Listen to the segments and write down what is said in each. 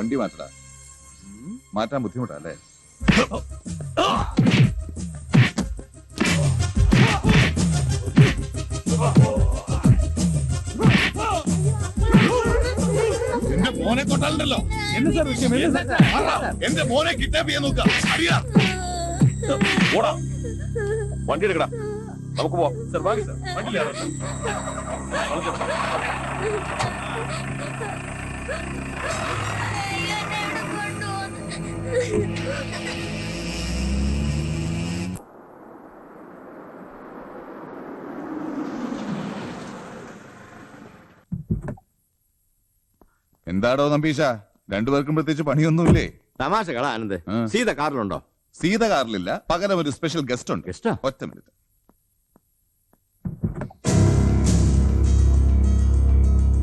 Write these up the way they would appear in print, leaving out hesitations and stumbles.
വണ്ടി മാറ്റടാ. മാറ്റാൻ ബുദ്ധിമുട്ടാ അല്ലേ? എന്റെ മോനെ തൊട്ടാലുണ്ടല്ലോ. എന്റെ മോനെ കിഡ്നാപ്പ് ചെയ്യാൻ നോക്കുക. ഓടാ, വണ്ടി എടുക്കടാ, നമുക്ക് പോവാം. സർ വാങ്ങി സർ, വണ്ടി എന്താടോ നമ്പീശ, രണ്ടുപേർക്കും പ്രത്യേകിച്ച് പണിയൊന്നുമില്ലേ? തമാശകളാ ആനന്ദ്. സീത കാറിലുണ്ടോ? സീത കാറിലില്ല, പകരം ഒരു സ്പെഷ്യൽ ഗസ്റ്റ് ഉണ്ട്. ഗസ്റ്റാ? ഒറ്റ മിനിറ്റ്.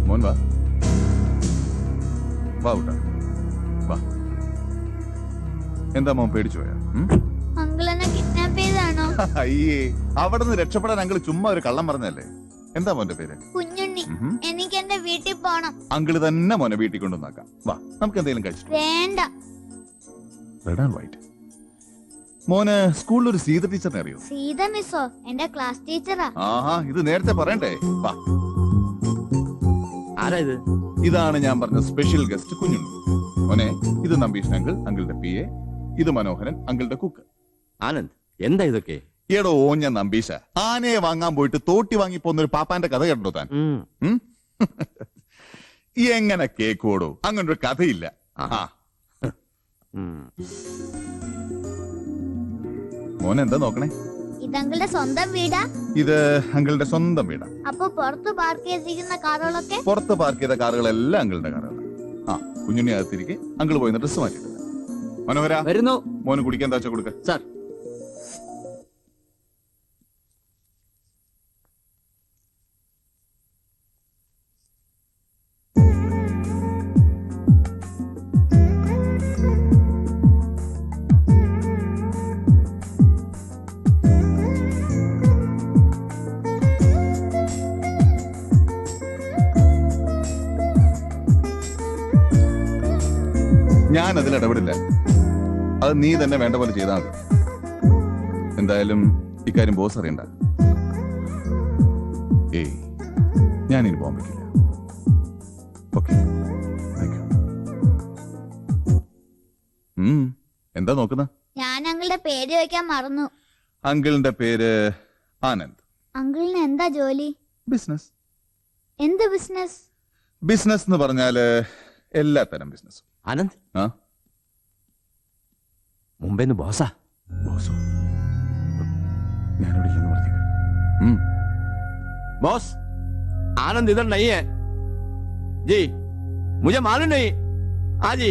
മോൻ വാ വാ കൂട്ടാ വാ. എന്താ മോൻ പേടിച്ചു പോയാ? അങ്കിളെന്നെ കിഡ്നാപ്പ് ചെയ്താണോ? അയ്യേ, അവിടെ നിന്ന് രക്ഷപ്പെടാൻ അങ്കിൾ ചുമ്മാ ഒരു കള്ളം പറഞ്ഞല്ലേ. എന്താ മോന്റെ പേര്? കുഞ്ഞുണ്ണി. എനിക്ക് എന്റെ വീട്ടിൽ പോണം. അങ്കിള് തന്നെ മോനെ വീട്ടിൽ കൊണ്ടുവന്നാക്കാം. വാ, നമുക്ക് എന്തെങ്കിലും കഴിച്ചു. വേണ്ട. Red and white. മോന് സ്കൂളിൽ ഒരു സീത ടീച്ചറിനെ അറിയോ? സീത മിസ്സോ? എന്റെ ക്ലാസ് ടീച്ചറാ. ആഹാ, ഇത് നേരത്തെ പറയണ്ടേ. വാ. ആരാ ഇത്? ഇതാണ് ഞാൻ പറഞ്ഞ സ്പെഷ്യൽ ഗസ്റ്റ് കുഞ്ഞുണ്ണി. മോനെ, ഇത് നമ്പീഷൻ അങ്കിൾ, അങ്കിളുടെ PA. ഇത് മനോഹരൻ, അങ്കിളുടെ കുക്ക്. ആനന്ദ്, എന്താ ഇതൊക്കെ? എടോ ഓഞ്ഞ നമ്പീശ, ആനയെ വാങ്ങാൻ പോയിട്ട് തോട്ടി വാങ്ങി പോകുന്ന ഒരു പാപ്പാന്റെ കഥ കേട്ടോ താൻ? എങ്ങനെ കേക്കോടോ? അങ്ങനൊരു കഥയില്ല. മോനെ എന്താ നോക്കണേ? ഇത് അങ്കിളുടെ സ്വന്തം വീടാ? ഇത് അങ്കിളുടെ സ്വന്തം വീടാ. അപ്പൊ പുറത്ത് പാർക്ക് ചെയ്തിരിക്കുന്ന കാറുകളൊക്കെ? പുറത്ത് പാർക്ക് ചെയ്ത കാറുകളെല്ലാം അങ്കിളുടെ കാറുകളാണ്. ആ, കുഞ്ഞുണ്ണി അകത്തിരിക്കെ അങ്കിൾ പോയി ഡ്രസ് മാറ്റിയിട്ടില്ല. മനോഹര വരുന്നു. മോന് കുടിക്കാൻ താച്ച കൊടുക്ക. സാർ, ഞാൻ അതിൽ ഇടപെടില്ല. അത് നീ തന്നെ വേണ്ട പോലെ ചെയ്താൽ മതി. എന്തായാലും ഇക്കാര്യം ബോസ് അറിയണ്ട. ഏയ്, ഞാനിനി പോകാൻ പറ്റില്ല. ഓക്കെ, എന്താ നോക്കുന്ന? ഞാൻ അങ്കിളുടെ പേര് വെക്കാൻ മറന്നു. അങ്കിളിന്റെ പേര് ആനന്ദ്. അങ്കിളിന് എന്താ ജോലി? ബിസിനസ്. എന്ത് ബിസിനസ്? ബിസിനസ് എന്ന് പറഞ്ഞാല് എല്ലാ തരം ബിസിനസ്സും. ആനന്ദ്, ആ, മുംബൈന്ന് ബോസാ? ബോസോ? ഞാനിവിടെ ഇല്ലെന്ന് പറഞ്ഞേക്കാം. बॉस, आनंद इधर नहीं है जी, मुझे मालूम नहीं। हाँ जी,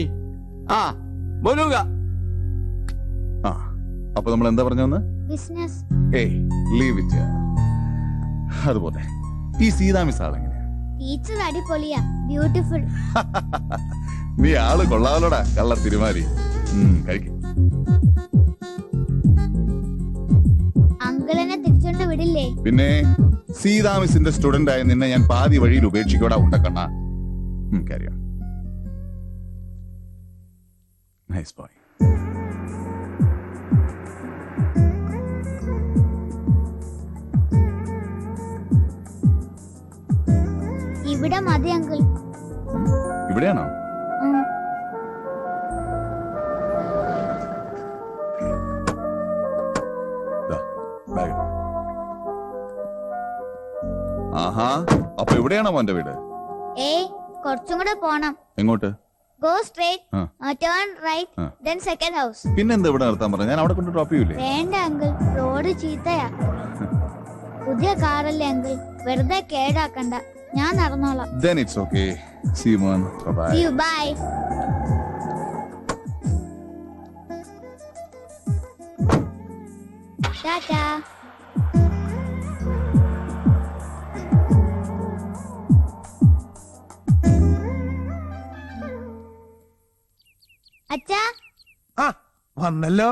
हाँ बोलूंगा. ആ, അപ്പൊ നമ്മൾ എന്താ പറഞ്ഞോന്ന്? ബിസിനസ്. ഏയ്, ലീവ് ഇറ്റ്. അതുപോലെ ഈ സീതാമിസ് ആളെങ്ങനെയാ? ടീച്ചർ അടിപൊളിയാ, ബ്യൂട്ടിഫുൾ. നീ ആള് കൊള്ളാവലോടാ, കള്ള തിരുമാരി. കഴിക്കും. അങ്കിളിനെ തിരിച്ചോണ്ട് വിടില്ലേ? പിന്നെ സീതാമിസിന്റെ സ്റ്റുഡന്റ് ആയ നിന്നെ ഞാൻ പാതി വഴിയിൽ ഉപേക്ഷിക്കോടാ ഉണ്ടക്കണ്ണ. കാര്യം നൈസ് ബോയ്. ഇവിടെ മതി അങ്കിൾ. ഇവിടെയാണോ? ആഹാ, അപ്പൊ ഇവിടെയാണോ മോന്റെ വീട്? ഏയ്, കുറച്ചും കൂടെ പോണം. എങ്ങോട്ട്? Go straight, turn right, then second house. പിന്നെന്താ ഇവിടെ നിർത്താൻ പറഞ്ഞ? ഞാൻ അവിടെ കൊണ്ട് ഡ്രോപ്പ് ചെയ്യൂലേ? വേണ്ട അങ്കിൾ, റോഡ് ചീത്തയാ. പുതിയ കാറല്ലേ അങ്കിൾ, വെറുതെ കേടാക്കണ്ട. ഞാൻ നടന്നോളാം. Then it's okay. See you, man. Bye-bye. See you, bye. Tata. അച്ഛാ. ആ, വന്നല്ലോ.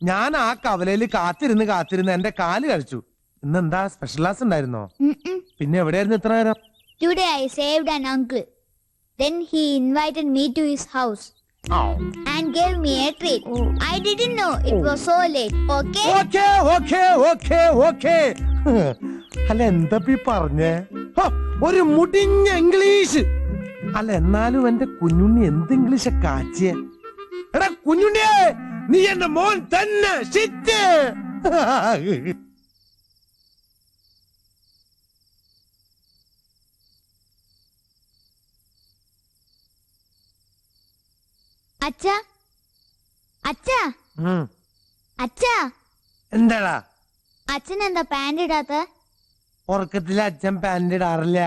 ഞാൻ ആ കവലയില് കാത്തിരുന്ന് എന്റെ കാല് കഴിച്ചു. ഇന്നെന്താ സ്പെഷ്യൽ ക്ലാസ് ഉണ്ടായിരുന്നോ? പിന്നെ എവിടെയായിരുന്നു ഇത്ര നേരം? Today I saved an uncle. Then he invited me to his house and gave me a treat. I didn't know it was so late. Okay? Okay അല്ല എന്താ പറഞ്ഞേ ഒരു മുടിഞ്ഞ ഇംഗ്ലീഷ്. അല്ല എന്നാലും എന്റെ കുഞ്ഞുണ്ണി എന്ത് ഇംഗ്ലീഷ് കാച്ചിയ. എടാ കുഞ്ഞുണ്ണിയെ, നീ എന്റെ മോൻ തന്നെ. ഷിറ്റ്. അച്ഛാ, അച്ഛാ, അച്ഛാ, എന്താടാ അച്ഛൻ എന്താ പാന്റ് ഇടാത്ത? ഉറക്കത്തില് അച്ഛൻ പാന്റ് ഇടാറില്ല.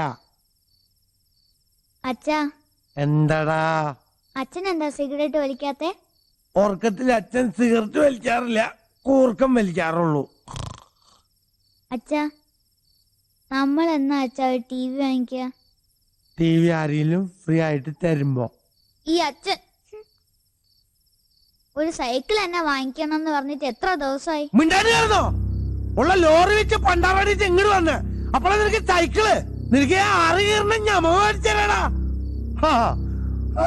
അച്ഛാ, എന്താടാ അച്ഛൻ എന്താ സിഗരറ്റ് വലിക്കാത്തെ? ഉറക്കത്തിൽ അച്ഛൻ സിഗരറ്റ് വലിക്കാറില്ല, കൂർക്കം വലിക്കാറുള്ളൂ. അച്ഛാ, നമ്മൾ എന്നാ അച്ഛാ ഒരു TV വാങ്ങിക്കുക? TV ആരെങ്കിലും ഫ്രീ ആയിട്ട് തരുമ്പോ. ഈ അച്ഛൻ ഒരു സൈക്കിൾ എന്നെ വാങ്ങിക്കണം എന്ന് പറഞ്ഞിട്ട് എത്ര ദിവസമായി? മിണ്ടായിരുന്നോ? ഉള്ള ലോറി വെച്ച് പണ്ടാറാടിച്ച് ഇങ്ങോട്ട് വന്ന് അപ്പോഴാ നിനക്ക് സൈക്കിള്. നിനക്ക് 6 കീറിന് ഞമ മേടിച്ചാടാ.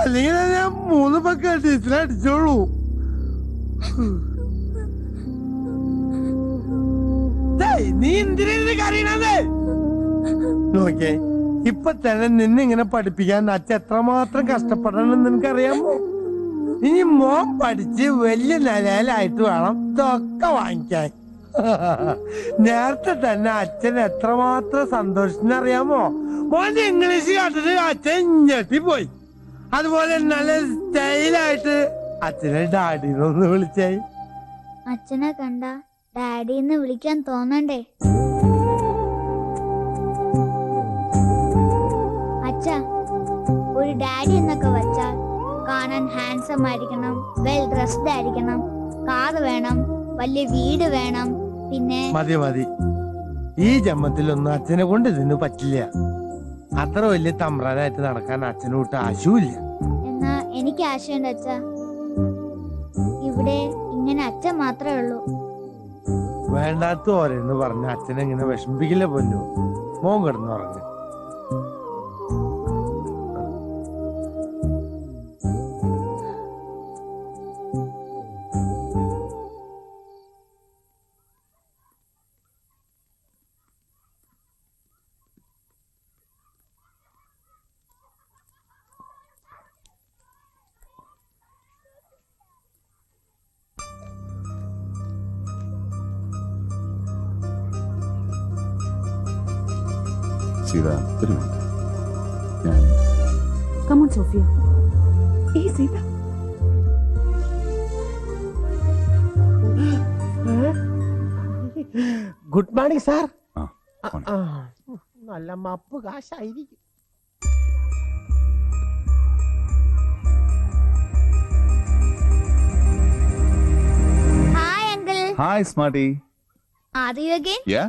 അല്ലെങ്കിൽ ഞാൻ 3 ബക്കറ്റ് അടിച്ചോളൂ. നീ എന്തിനാ കരയണത്? നോക്കേ, ഇപ്പൊ തന്നെ നിന്നെ ഇങ്ങനെ പഠിപ്പിക്കാൻ അച്ഛൻ എത്രമാത്രം കഷ്ടപ്പെടണമെന്ന് നിനക്കറിയാമോ? ഇനി മോൻ പഠിച്ച് വലിയ നിലയിലായിട്ട് വേണം ഇതൊക്കെ വാങ്ങിക്കാൻ. നേരത്തെ തന്നെ അച്ഛൻ എത്രമാത്രം സന്തോഷിച്ചറിയാമോ? മോന്റെ ഇംഗ്ലീഷ് കേട്ടിട്ട് അച്ഛൻ ഞെട്ടിപ്പോയി. അതുപോലെ നല്ല സ്റ്റൈലായിട്ട് അച്ഛനെ ഡാഡിന്നൊന്ന് വിളിച്ചേ. അച്ഛനെ കണ്ട ഡാഡിന്ന് വിളിക്കാൻ തോന്നണ്ടേ? അച്ഛാ, ഒരു ഡാഡി എന്നൊക്കെ വെച്ചാൽ കാണാൻ ഹാൻസം ആയിരിക്കണം, വെൽ ഡ്രസ്ഡ് ആയിരിക്കണം, കാർ വേണം, വലിയ വീട് വേണം, പിന്നെ മതി മതി, ഈ ജന്മത്തിലൊന്നും അച്ഛനെ കൊണ്ട് ഇതിന് പറ്റില്ല. അത്ര വലിയ തമ്പ്രാനായിട്ട് നടക്കാൻ അച്ഛനോട്ട് ആശുവില്ല. എന്നാ എനിക്ക് ആശയുണ്ട് അച്ഛാ. ഇവിടെ ഇങ്ങനെ അച്ഛൻ മാത്രമേ ഉള്ളൂ. വേണ്ടാത്ത ഓരെന്ന് പറഞ്ഞ അച്ഛനെ ഇങ്ങനെ വിഷമിപ്പിക്കില്ല പൊന്നു. മോൻ കിടന്നുറങ്ങ. സീത, ഒരു മിനിറ്റ്. ഞാൻ Come on, Sophia. Hey, Sita. Good morning sir. ആ, നല്ല മപ്പ് കാശായിരിക്കും. Hi uncle. Hi smarty. Are you again? Yeah,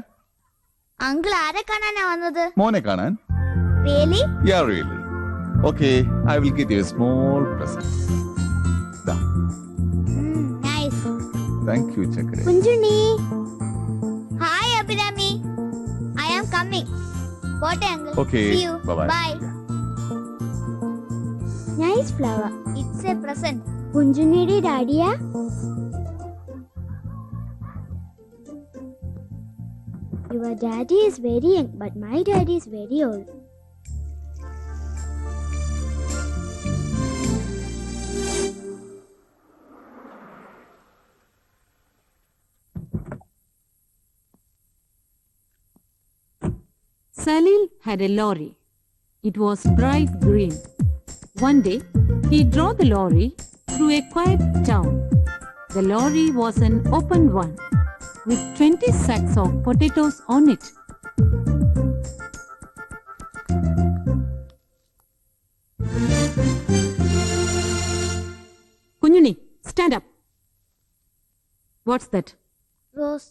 uncle ആരെ കാണാനാ വന്നത്? മോനെ കാണാൻ. Really? Yeah, really. Okay, I will give you a small present. ദാ. Nice. താങ്ക് യു ചക്കരെ. Kunjunni. Hi Abhirami. I am coming. പോട്ടെ uncle. Okay, See you. bye-bye. Bye. Nice flower. It's a present. കുഞ്ചുണ്ണിയുടെ ഡാഡിയാ? Your daddy is very young, but my daddy is very old. Salil had a lorry. It was bright green. One day, he drove the lorry through a quiet town. The lorry was an open one, with 20 sacks of potatoes on it. Kunyuni, stand up. What's that? Rose.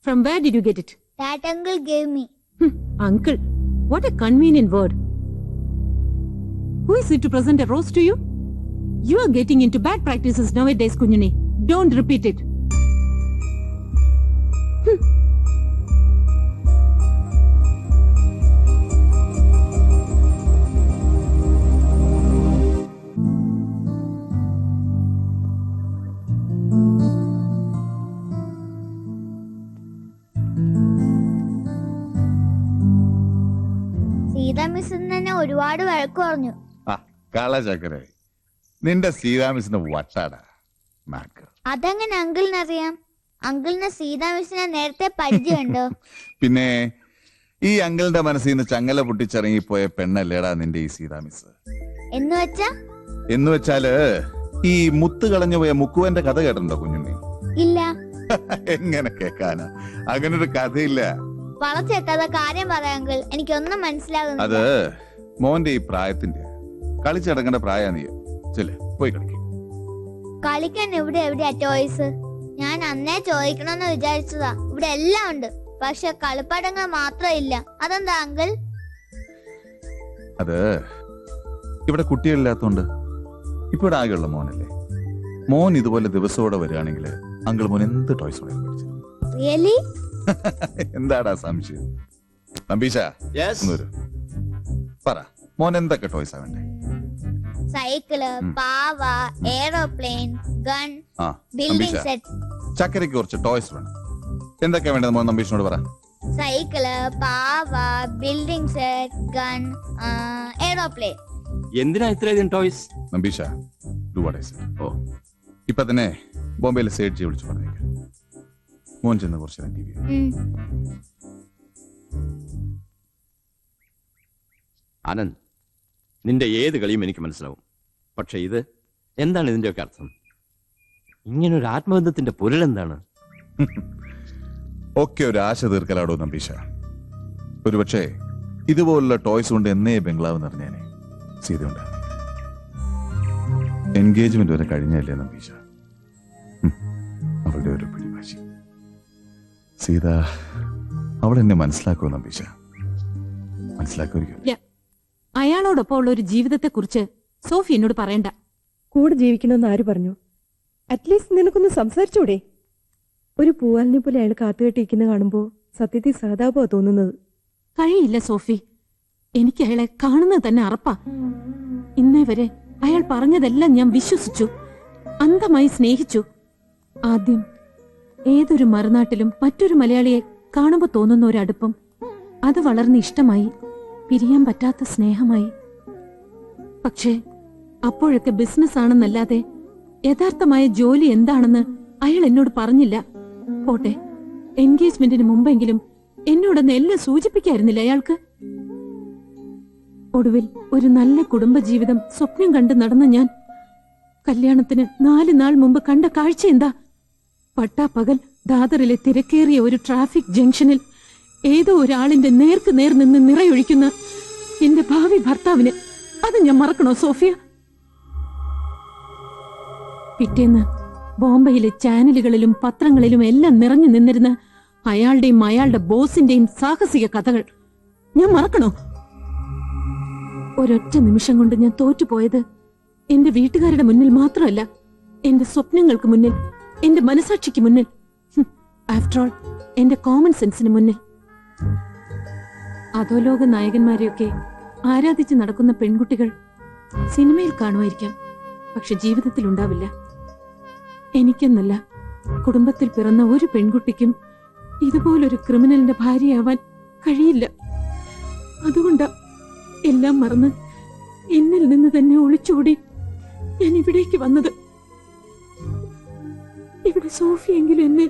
From where did you get it? That uncle gave me. Uncle. What a convenient word. Who is it to present a rose to you? You are getting into bad practices nowadays, Kunyuni. Don't repeat it. Miss തന്നെ ഒരുപാട് വഴക്ക് പറഞ്ഞു. ആ കള ചക്കര, നിന്റെ സീതാമിസിന്റെ വട്ടാടാ നാക്ക്. അതെങ്ങനെ അങ്കിളിനറിയാം? അങ്കിളിന് സീതാ മിസ്സിനെ നേരത്തെ പരിചയമുണ്ടോ? പിന്നെ ഈ അങ്കിളിന്റെ മനസ്സിൽ നിന്ന് ചങ്ങല പൊട്ടിച്ചിറങ്ങിപ്പോയ പെണ്ണല്ലേടാ നിന്റെ ഈ സീതാമിസ്. എന്ന് വെച്ചാ? എന്ന് വെച്ചാല് ഈ മുത്ത് കളഞ്ഞു പോയ മുക്കുവന്റെ കഥ കേട്ടിട്ടുണ്ടോ കുഞ്ഞുണ്ണി? ഇല്ല. എങ്ങനെ കേക്കാനാ, അങ്ങനൊരു കഥയില്ല. വളച്ചെത്താതെ കാര്യം പറയാ അങ്കിൾ, എനിക്കൊന്നും മനസ്സിലാകുന്നില്ല. അത് മോന്റെ ഈ പ്രായത്തിന്റെ കളിച്ചടങ്ങേണ്ട പ്രായ നീ. ചെല് പോയി കളിക്കും. കളിക്കാൻ എവിടെയാ ടോയ്സ്? ഞാൻ അന്നേ ചോദിക്കണമെന്ന് വിചാരിച്ചതാ. ഇവിടെ എല്ലാം ഉണ്ട്, പക്ഷെ കളിപ്പാട്ടങ്ങൾ മാത്രം ഇല്ല. അതെന്താ അങ്കിൾ? അത് ഇവിടെ കുട്ടികളില്ലാത്തോണ്ട്. ഇപ്പൊ ഇവിടെ ആകെയുള്ള മോനല്ലേ. മോൻ ഇതുപോലെ ദിവസത്തോടെ വരികയാണെങ്കിൽ അങ്കിൾ മോൻ എന്ത് ടോയ്സ് മേടിച്ചു. റിയലി? എന്താടാ സംശയം? നമ്പീശ ഒന്ന് വരൂ. പറ മോൻ എന്തൊക്കെ ടോയ്സാ വേണ്ടേ? സൈക്കിള്, പാവ, എയറോപ്ലെയിൻ, ഗൺ, ആ ബിൽഡിംഗ് നമ്പീശ, സെറ്റ്. ചക്കരയ്ക്ക് കുറച്ച് ടോയ്സ് വേണം. എന്തൊക്കെയാ വേണ്ടത് മോൻ നമ്പീഷിനോട് പറ. സൈക്കിള്, പാവ, ബിൽഡിംഗ് സെറ്റ്, ഗൺ, എയറോപ്ലെയിൻ. എന്തിനാ ഇത്രയധികം ടോയ്സ്? നമ്പീഷ ഡു വാട്ട് ഐ സേ. ഓ, ഇപ്പൊ തന്നെ ബോംബെയിലെ സേഠ്ജിയെ വിളിച്ചു പറഞ്ഞേക്ക്. മോൻ ചെന്ന് കുറച്ച് ടി വി. ആനന്ദ്, നിന്റെ ഏത് കളിയും എനിക്ക് മനസ്സിലാവും. പക്ഷെ ഇത് എന്താണ് ഇതിന്റെയൊക്കെ അർത്ഥം? ഇങ്ങനൊരു ആത്മബന്ധത്തിന്റെ പൊരുളെന്താണ്? ഒക്കെ ഒരു ആശ തീർക്കലാടോ നമ്പീഷ. ഒരുപക്ഷെ ഇതുപോലുള്ള ടോയ്സ് കൊണ്ട് എന്നേ ബംഗ്ലാവ് നിറഞ്ഞേനെ സീതയുണ്ട്. എൻഗേജ്മെന്റ് വരെ കഴിഞ്ഞല്ലേ നമ്പീഷ. അവളുടെ ഒരു പിടിവാശി. സീത അവൾ എന്നെ മനസ്സിലാക്കുമോ നമ്പീഷ? മനസ്സിലാക്കുമായിരിക്കും. അയാളോടൊപ്പം ഉള്ള ഒരു ജീവിതത്തെക്കുറിച്ച് സോഫി എന്നോട് പറയണ്ട. കൂടെ ജീവിക്കണമെന്ന് ആര് പറഞ്ഞു? അറ്റ്ലീസ്റ്റ് നിനക്കൊന്ന് സംസാരിച്ചൂടെ? ഒരു പൂവാലിനെ പോലെ അയാൾ കാത്തുകെട്ടിരിക്കുന്ന കാണുമ്പോൾ സത്യത്തിൽ സഹതാപമാ തോന്നുന്നത്. കഴിയില്ല സോഫി, എനിക്ക് അയാളെ കാണുന്നത് തന്നെ അറപ്പാ. ഇന്നേ വരെ അയാൾ പറഞ്ഞതെല്ലാം ഞാൻ വിശ്വസിച്ചു, അന്ധമായി സ്നേഹിച്ചു. ആദ്യം ഏതൊരു മറുനാട്ടിലും മറ്റൊരു മലയാളിയെ കാണുമ്പോൾ തോന്നുന്ന ഒരു അടുപ്പം, അത് വളർന്ന് ഇഷ്ടമായി, പിരിയാൻ പറ്റാത്ത സ്നേഹമായി. പക്ഷേ അപ്പോഴൊക്കെ ബിസിനസ് ആണെന്നല്ലാതെ യഥാർത്ഥമായ ജോലി എന്താണെന്ന് അയാൾ എന്നോട് പറഞ്ഞില്ല. പോട്ടെ, എൻഗേജ്മെന്റിന് മുമ്പെങ്കിലും എന്നോടൊന്ന് എല്ലാം സൂചിപ്പിക്കായിരുന്നില്ല അയാൾക്ക്. ഒടുവിൽ ഒരു നല്ല കുടുംബജീവിതം സ്വപ്നം കണ്ട് നടന്ന ഞാൻ കല്യാണത്തിന് 4 നാൾ മുമ്പ് കണ്ട കാഴ്ച എന്താ? പട്ടാപ്പകൽ ദാദറിലെ തിരക്കേറിയ ഒരു ട്രാഫിക് ജംഗ്ഷനിൽ ഏതോ ഒരാളിന്റെ നേർക്ക് നേർ നിന്ന് നിറയൊഴിക്കുന്ന എന്റെ ഭാവി ഭർത്താവിന്. അത് ഞാൻ മറക്കണോ സോഫിയ? പിറ്റേന്ന് ബോംബെയിലെ ചാനലുകളിലും പത്രങ്ങളിലും എല്ലാം നിറഞ്ഞു നിന്നിരുന്ന അയാളുടെയും അയാളുടെ ബോസിന്റെയും സാഹസിക കഥകൾ ഞാൻ മറക്കണോ? ഒരൊറ്റ നിമിഷം കൊണ്ട് ഞാൻ തോറ്റുപോയത് എന്റെ വീട്ടുകാരുടെ മുന്നിൽ മാത്രമല്ല, എന്റെ സ്വപ്നങ്ങൾക്ക് മുന്നിൽ, എന്റെ മനസാക്ഷിക്ക് മുന്നിൽ, ആഫ്റ്റർ ഓൾ എന്റെ കോമൺ സെൻസിന് മുന്നിൽ. അധോലോക നായകന്മാരെയൊക്കെ ആരാധിച്ച് നടക്കുന്ന പെൺകുട്ടികൾ സിനിമയിൽ കാണുമായിരിക്കാം, പക്ഷെ ജീവിതത്തിൽ ഉണ്ടാവില്ല. എനിക്കെന്നല്ല, കുടുംബത്തിൽ പിറന്ന ഒരു പെൺകുട്ടിക്കും ഇതുപോലൊരു ക്രിമിനലിന്റെ ഭാര്യയാവാൻ കഴിയില്ല. അതുകൊണ്ടാ എല്ലാം മറന്ന് എന്നിൽ നിന്ന് തന്നെ ഒളിച്ചോടി ഞാൻ ഇവിടേക്ക് വന്നത്. ഇവിടെ സോഫിയെങ്കിലും എന്നെ